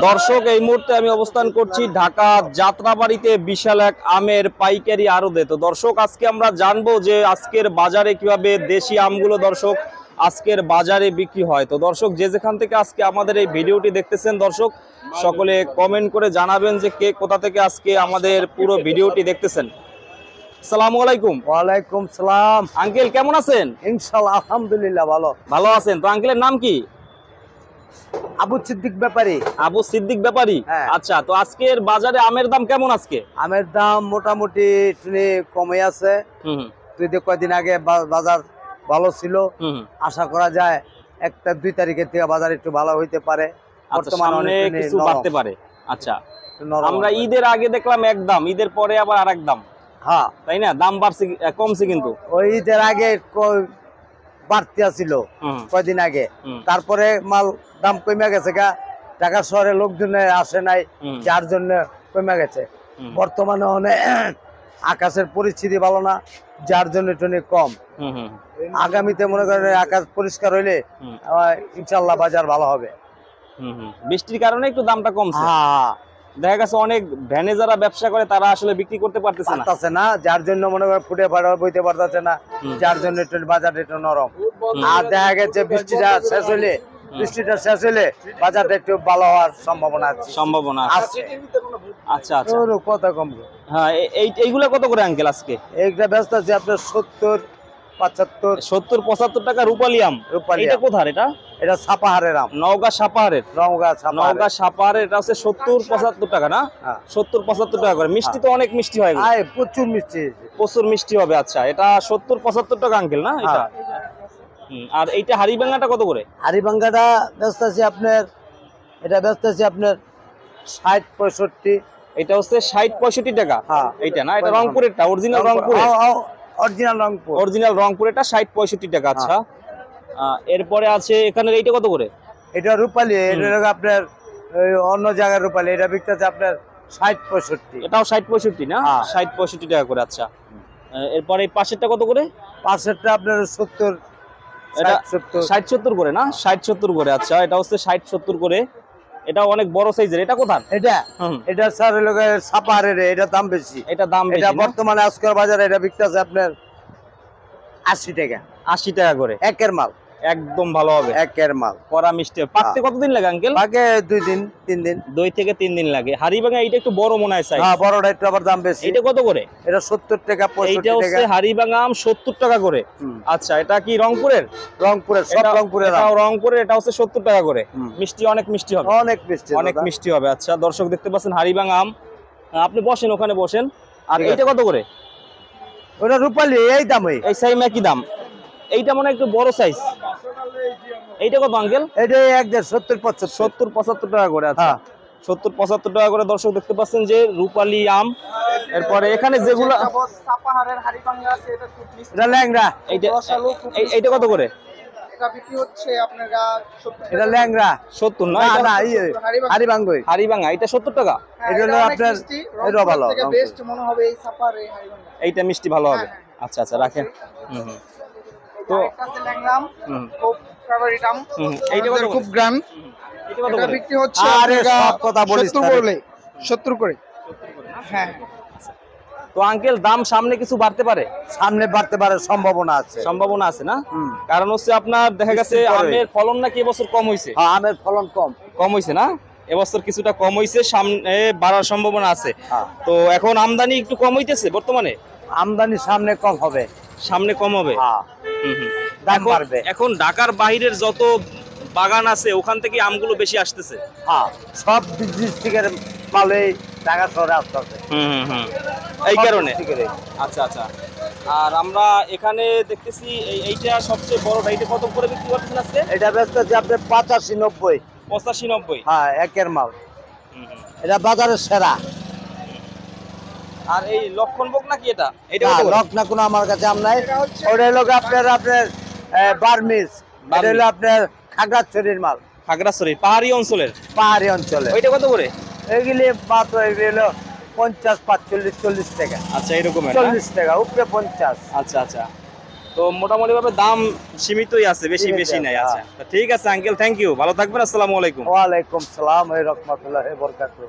দর্শক, এই মুহূর্তে আমি অবস্থান করছি ঢাকা যাত্রাবাড়িতে বিশাল এক আমের পাইকারি আড়তে। তো দর্শক, আজকে আমরা জানবো যে আজকের বাজারে কিভাবে দেশি আমগুলো দর্শক আজকের বাজারে বিক্রি হয়। তো দর্শক, যে যেখান থেকে আজকে আমাদের এই ভিডিওটি দেখতেছেন দর্শক, সকলে কমেন্ট করে জানাবেন যে কে কোথা থেকে আজকে আমাদের পুরো ভিডিওটি দেখতেছেন। আসসালামু আলাইকুম। ওয়ালাইকুম সালাম। আঙ্কেল কেমন আছেন? ইনশাআল্লাহ আলহামদুলিল্লাহ ভালো আছেন তো? আঙ্কেলের নাম কি? আবু সিদ্দিক ব্যাপারী। আবু সিদ্দিক ব্যাপারী। হ্যাঁ। আচ্ছা, তো আজকের বাজারে আমের দাম কেমন? আজকে আমের দাম মোটামুটি কমে আছে। তুই যে কয়দিন আগে বাজার ভালো ছিল, আশা করা যায় 1-2 তারিখের থেকে বাজার একটু ভালো হইতে পারে। বর্তমানে কিছু বাড়তে পারে। আচ্ছা, আমরা ঈদের আগে দেখলাম এক দাম, ঈদের পরে আবার আরেক দাম। হ্যাঁ, তাই না? দাম বাড়ছে কমছে কিন্তু ওই ঈদের আগে বাড়তি ছিল কয়দিন আগে, তারপরে মাল দাম কমে গেছে গা। ঢাকা শহরে লোকজন আসে নাই, যার জন্য কমে গেছে। বর্তমানে অনেক আকাশের পরিস্থিতি ভালো না, যার জন্য একটু কম। আগামীতে মনে করেন আকাশ পরিষ্কার হইলে ইনশাল্লাহ বাজার ভালো হবে। বৃষ্টির কারণে একটু দামটা কমছে। দেখা গেছে অনেক ভ্যানে যারা ব্যবসা করে তারা আসলে বিক্রি করতে পারতেছে না, যার জন্য মনে করেন ফুটে বইতে পারতেছে না, যার জন্য একটু বাজার একটু নরম। আর দেখা গেছে বৃষ্টিটা শেষ হলে বাজারটা একটু ভালো হওয়ার সম্ভাবনা আছে। আচ্ছা আচ্ছা, কত কমবে? হ্যাঁ, এইগুলা কত করে আঙ্কেল আজকে? এইটা ব্যস্ত আছে আপনার 70-75 টাকা রূপালী আম। এটা কোথার? এটা সাপাহারের আম, নওগাঁ সাপাহারের। নওগাঁ সাপাহারের এটা হচ্ছে 70-75 টাকা না? 70-75 টাকা করে। মিষ্টি তো অনেক মিষ্টি হয়, প্রচুর মিষ্টি হবে। আচ্ছা, এটা 70-75 টাকা আঙ্কেল না এটা? আর এইটা হাড়িভাঙ্গাটা কত করে? হাড়িভাঙ্গাটা ব্যস্ত আছে আপনার, এটা ব্যস্ত আছে আপনার 60-65। এটা হচ্ছে 60-65 টাকা। এইটা না? এটা রংপুরেরটা, অরিজিনাল রংপুরেরটা 60-65 টাকা। আচ্ছা, এরপরে আছে এখানে এইটা কত করে? এটা রূপালী, এটা আপনার অন্য জায়গার রূপালী, এটা বিক্রি আপনার 60-65। এটাও 60-65 না? 60-65 টাকা করে। আচ্ছা, এরপরে এই পাশেরটা কত করে? পাশেরটা আপনার 60-70 করে না? 60-70 করে। আচ্ছা, এটা হচ্ছে 60-70 করে। এটা অনেক বড় সাইজের। এটা কোথার? এটা স্যার সাপাহারের, এটা দাম বেশি। এটা বর্তমানে আজকের বাজারে এটা বিক্রি আছে আপনার 80 টাকা। 80 টাকা করে। একের মাল, একদম ভালো হবে। একের মাল, কড়া মিষ্টি। পাকতে কতদিন লাগে আঙ্কেল? পাকে 2 দিন 3 দিন, 2 থেকে 3 দিন লাগে। হাড়িভাঙ্গা এটা একটু বড় মনে হয় সাইজ। হ্যাঁ, বড়টা একটু আবার দাম বেশি। এটা কত করে? এটা 70 টাকা 65 টাকা। এটা হচ্ছে হাড়িভাঙ্গা আম 70 টাকা করে। আচ্ছা, এটা কি রংপুরের? সব রংপুরের। এটাও রংপুরের, এটা হচ্ছে 70 টাকা করে। মিষ্টি অনেক মিষ্টি হবে, অনেক মিষ্টি হবে। আচ্ছা দর্শক, দেখতে পাচ্ছেন হাড়িভাঙ্গা আম। আপনি বসেন, ওখানে বসেন। আর এইটা কত করে? ওটা রূপালী, এই দাম, এই সেম একই দাম। এইটা মনে একটু বড় সাইজ। এইটা কত আঙ্কেল? এটা 70-75 টাকা করে। আচ্ছা, 70-75 টাকা করে। দর্শক দেখতে পাচ্ছেন যে রূপালী আম। এরপরে এখানে যেগুলো সাপাহারের হাড়িভাঙ্গা আছে, এটা খুব মিষ্টি। এটা ল্যাংড়া, এইটা কত করে? এটা বিক্রি হচ্ছে আপনার এটা ল্যাংড়া 70 না? হাড়িভাঙ্গা এটা 70 টাকা। এটা হলো আপনার, এটা ভালো, বেস্ট মনে হবে এই সাপাহারের এই হাড়িভাঙ্গা। এইটা মিষ্টি ভালো হবে। আচ্ছা আচ্ছা, রাখেন। তো খুব ফেভারিট আম। এইটা কত? খুব গ্রাম। এটা বিক্রি হচ্ছে আরে সব কথা বলিস 70 করে। হ্যাঁ। তো আঙ্কেল, দাম সামনে কিছু বাড়তে পারে? সামনে বাড়তে পারে, সম্ভাবনা আছে না? কারণ হচ্ছে আপনার দেখা গেছে আমের ফলন নাকি এবছর কম হয়েছে। হ্যাঁ, আমের ফলন কম হয়েছে না? এবছর কিছুটা কম হয়েছে, সামনে বাড়ার সম্ভাবনা আছে। তো এখন আমদানি একটু কম হইতেছে বর্তমানে। আমদানি সামনে কম হবে। দাম বাড়বে। এখন ঢাকার বাইরের যত বাগান আছে ওখান থেকে আমগুলো বেশি আসতেছে। সব ডিস্ট্রিক্টের মালে ঢাকা শহরে আসতেছে। এই কারণে। আচ্ছা আচ্ছা। আর আমরা এখানে দেখতেছি এইটা সবচেয়ে বড়টা। এইটা কত করে বিক্রি করতেছেন আজকে? এটা ব্যস্ত আছে আপনার 85-90। 85-90? হ্যাঁ, একের মাল। এটা বাজারের সেরা। আর এই লক্ষণভোগ নাকি এটা? এটা লক্ষণ কোনো আমার কাছে আম নাই। ওটা হলো আপনার বার্মিজ। এটা হলো আপনার খাগড়াছড়ির মাল। খাগড়াছড়ি পাহাড়ি অঞ্চলের। ওইটা কত করে? এগুলি মাত্র হলো 50, 45, 40 টাকা। আচ্ছা, এরকম 40 টাকা উপরে 50। আচ্ছা আচ্ছা। তো মোটামুটি ভাবে দাম সীমিতই আছে, বেশি সীমিত বেশি নাই। আছে, আচ্ছা, তো ঠিক আছে আঙ্কেল, থ্যাংক ইউ, ভালো থাকবেন, আসসালামু আলাইকুম। ওয়ালাইকুম সালাম ওয়া রাহমাতুল্লাহি ওয়া বারাকাতুহু।